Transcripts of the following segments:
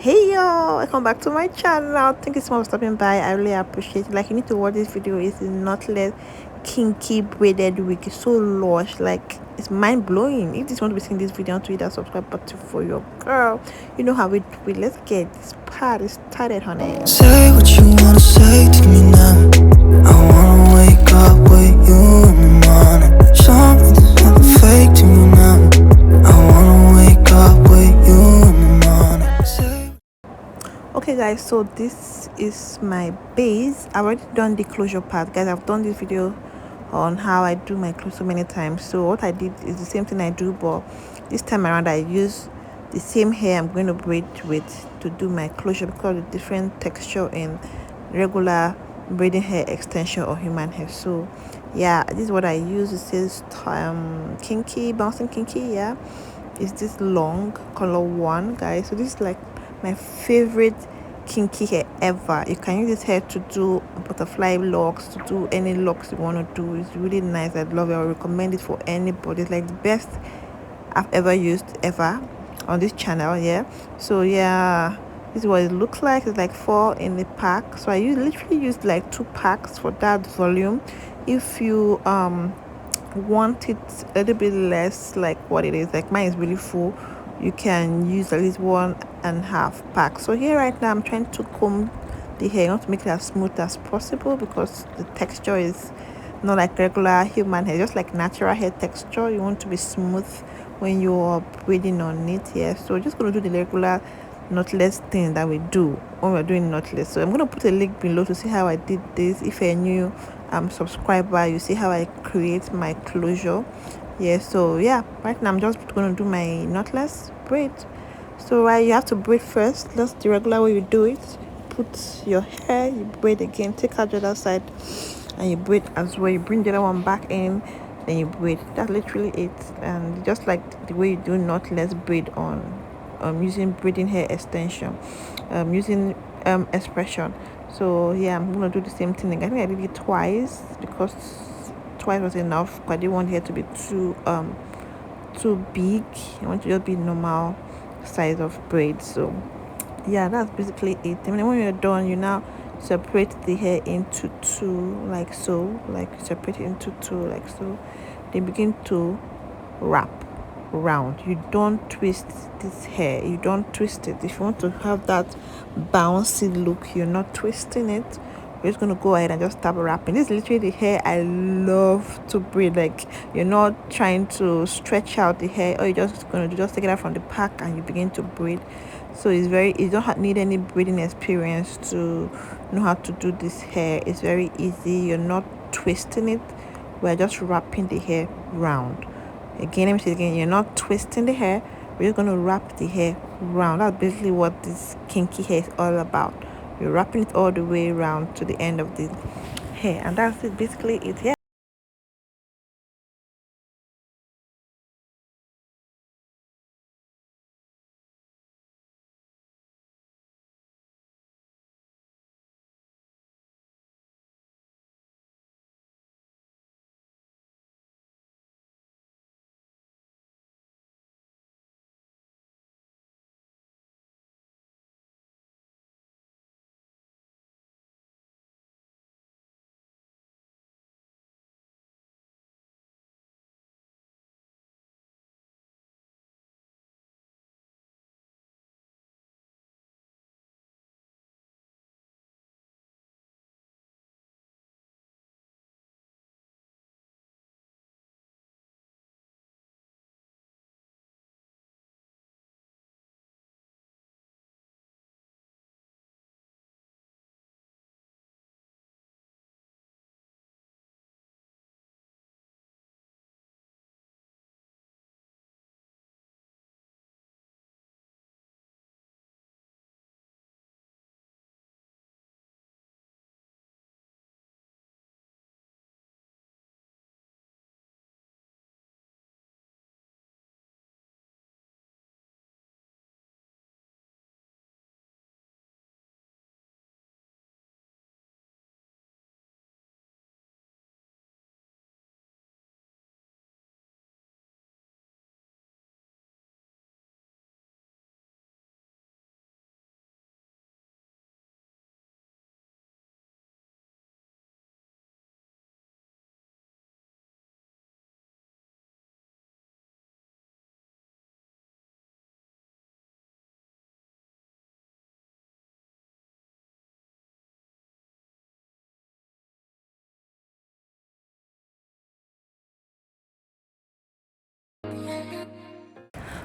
Hey y'all, welcome back to my channel. Thank you so much for stopping by. I really appreciate it. Like, you need to watch this video. It's Knotless Kinky Braided Wig. It's so lush, like it's mind-blowing. If you want to be seeing this video, to hit that subscribe button for your girl. You know how we do it. Let's get this party started, honey. Say what you wanna say to me now. I wanna wake up with you in the morning. Show me there's nothing fake to me now. I wanna wake up with you in the morning. Say Okay guys, so this is my base. I've already done the closure part, guys. I've done this video on how I do my clothes so many times. So what I did is the same thing I do, but this time around I use the same hair I'm going to braid with to do my closure because of the different texture in regular braiding hair extension or human hair. So yeah, this is what I use. It says kinky, bouncing kinky. Yeah, it's this long color one, guys. So this is like my favorite kinky hair ever. You can use this hair to do butterfly locks, to do any locks you want to do. It's really nice. I love it. I recommend it for anybody. It's like the best I've ever used ever on this channel. Yeah, so yeah, this is what it looks like. It's like 4 in the pack, so I literally used like 2 packs for that volume. If you want it a little bit less, like what it is, like mine is really full, you can use at least 1.5 pack. So here right now I'm trying to comb the hair. I want to make it as smooth as possible because the texture is not like regular human hair, just like natural hair texture. You want to be smooth when you're braiding on it. Yeah, so just gonna do the regular knotless thing that we do when we're doing knotless. So I'm gonna put a link below to see how I did this. If you're new subscriber, you see how I create my closure. Yeah, so yeah, right now I'm just gonna do my knotless braid. So you have to braid first. That's the regular way you do it. Put your hair, you braid again, take out the other side and you braid as well. You bring the other one back in, then you braid. That's literally it. And just like the way you do knotless braid on using braiding hair extension, using expression. So yeah, I'm gonna do the same thing again. I think I did it twice because twice was enough. I didn't want hair to be too big. I want to just be normal size of braid. So yeah, that's basically it. I mean, when you're done, you now separate the hair into two, like so, like separate it into two, like so. Then begin to wrap round. You don't twist this hair, you don't twist it. If you want to have that bouncy look, you're not twisting it. We're just gonna go ahead and just start wrapping. This is literally the hair I love to braid. Like, you're not trying to stretch out the hair, or you're just gonna do, just take it out from the pack and you begin to braid. So it's very, you don't need any braiding experience to know how to do this hair. It's very easy. You're not twisting it, we're just wrapping the hair round. Again, let me say it again, you're not twisting the hair, we're just going to wrap the hair round. That's basically what this kinky hair is all about. You're wrapping it all the way around to the end of the hair, and that's it, basically it. Yeah.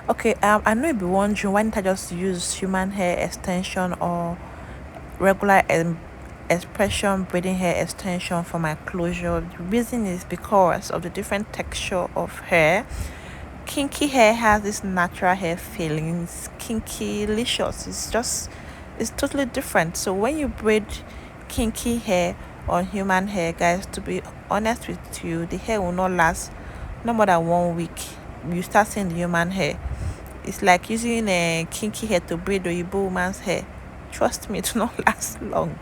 Okay, I know you'll be wondering why didn't I just use human hair extension or regular expression braiding hair extension for my closure. The reason is because of the different texture of hair. Kinky hair has this natural hair feelings. Kinky licious. It's totally different. So when you braid kinky hair on human hair, guys, to be honest with you, the hair will not last no more than 1 week. You start seeing the human hair. It's like using a kinky hair to braid a Igbo woman's hair. Trust me, it will not last long.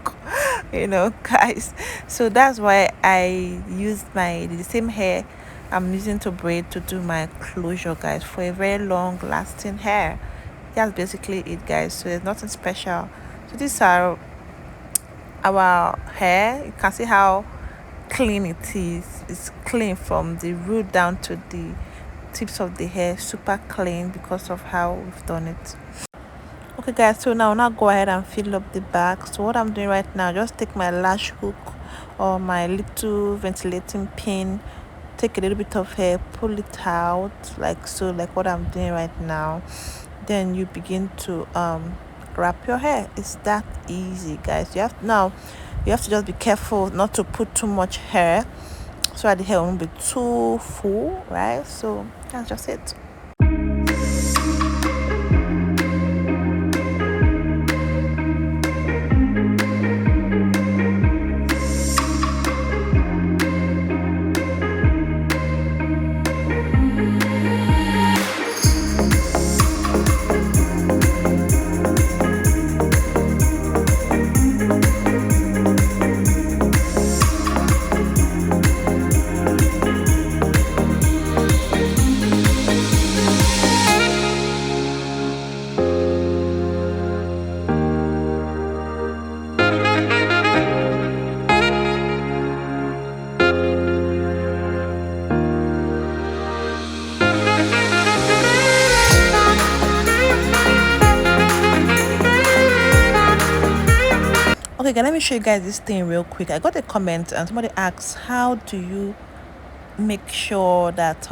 Guys. So that's why I used the same hair I'm using to braid to do my closure, guys, for a very long lasting hair. That's basically it, guys. So there's nothing special. So these are our hair. You can see how clean it is. It's clean from the root down to the tips of the hair, super clean because of how we've done it. Okay, guys, so now go ahead and fill up the back. So what I'm doing right now, just take my lash hook or my little ventilating pin, take a little bit of hair, pull it out like so, like what I'm doing right now. Then you begin to wrap your hair. It's that easy, guys. You have to just be careful not to put too much hair so that the hair won't be too full, right? So that's just it. Okay, guys, let me show you guys this thing real quick. I got a comment and somebody asked, how do you make sure that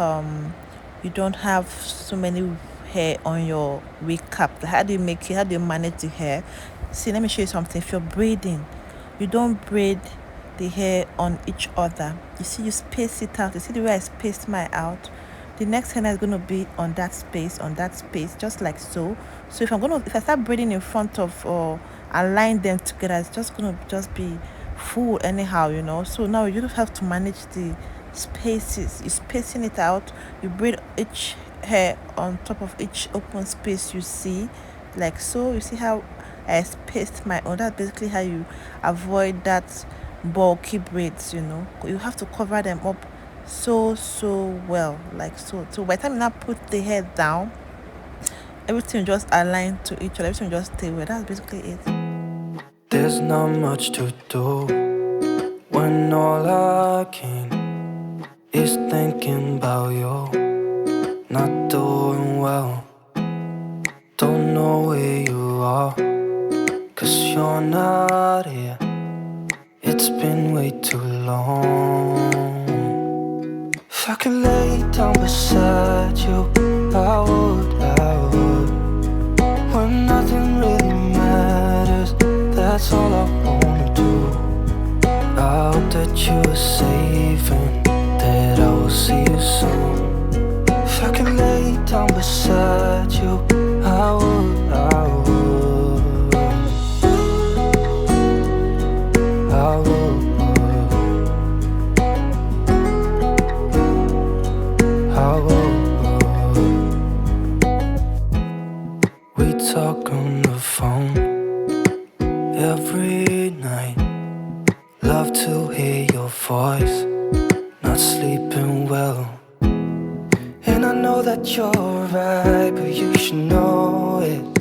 you don't have so many hair on your wig cap? How do you manage the hair? See, let me show you something. If you're braiding, you don't braid the hair on each other. You see, you space it out. You see the way I spaced my out? The next hair is going to be on that space, just like so. So if I start braiding in front of or align them together, it's just going to just be full anyhow. So now you don't have to manage the spaces. You're spacing it out. You braid each hair on top of each open space you see, like so. You see how I spaced my own? That's basically how you avoid that bulky braids. You have to cover them up so well, like so. So by the time you now put the hair down, everything just align to each other, everything just stay well. That's basically it. There's not much to do when all I can is thinking about you. Not doing well, don't know where you are, 'cause you're not here. It's been way too long. If I could lay down beside you, I would. When nothing really matters, that's all I wanna do. I hope that you are safe and that I will see you soon. If I could lay down beside you, I would. We talk on the phone every night. Love to hear your voice. Not sleeping well, and I know that you're right, but you should know it.